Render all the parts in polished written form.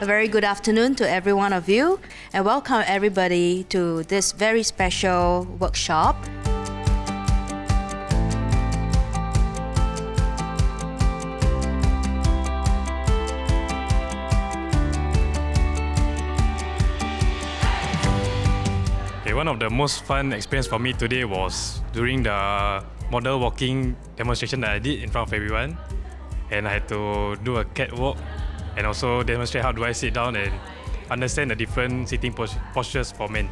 A very good afternoon to every one of you, and welcome everybody to this very special workshop. One of the most fun experience for me today was during the model walking demonstration that I did in front of everyone. And I had to do a catwalk and also demonstrate how do I sit down and understand the different sitting postures for men.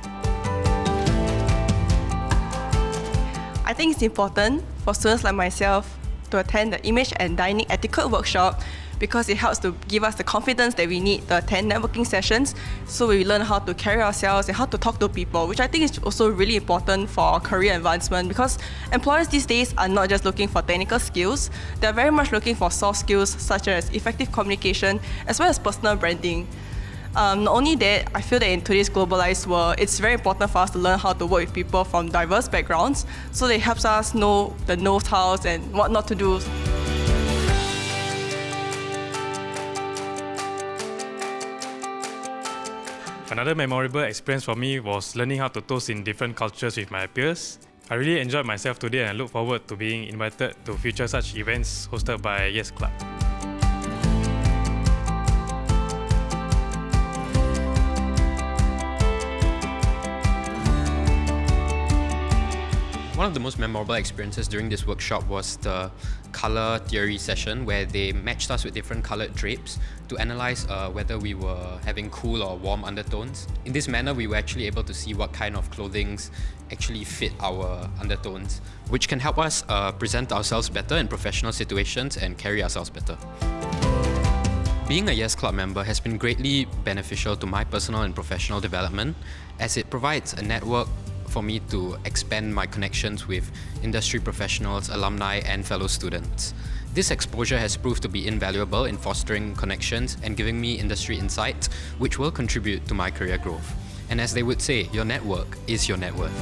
I think it's important for students like myself to attend the image and dining etiquette workshop because it helps to give us the confidence that we need to attend networking sessions, so we learn how to carry ourselves and how to talk to people, which I think is also really important for our career advancement because employers these days are not just looking for technical skills, they're very much looking for soft skills such as effective communication as well as personal branding. Not only that, I feel that in today's globalized world, it's very important for us to learn how to work with people from diverse backgrounds, so it helps us know the know-hows and what not to do. Another memorable experience for me was learning how to toast in different cultures with my peers. I really enjoyed myself today and I look forward to being invited to future such events hosted by Yes Club. One of the most memorable experiences during this workshop was the colour theory session where they matched us with different coloured drapes to analyse whether we were having cool or warm undertones. In this manner, we were actually able to see what kind of clothings actually fit our undertones, which can help us present ourselves better in professional situations and carry ourselves better. Being a Yes Club member has been greatly beneficial to my personal and professional development as it provides a network for me to expand my connections with industry professionals, alumni, and fellow students. This exposure has proved to be invaluable in fostering connections and giving me industry insights, which will contribute to my career growth. And as they would say, your network is your net worth.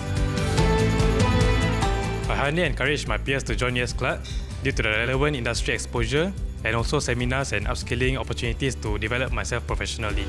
I highly encourage my peers to join Yes Club due to the relevant industry exposure and also seminars and upskilling opportunities to develop myself professionally.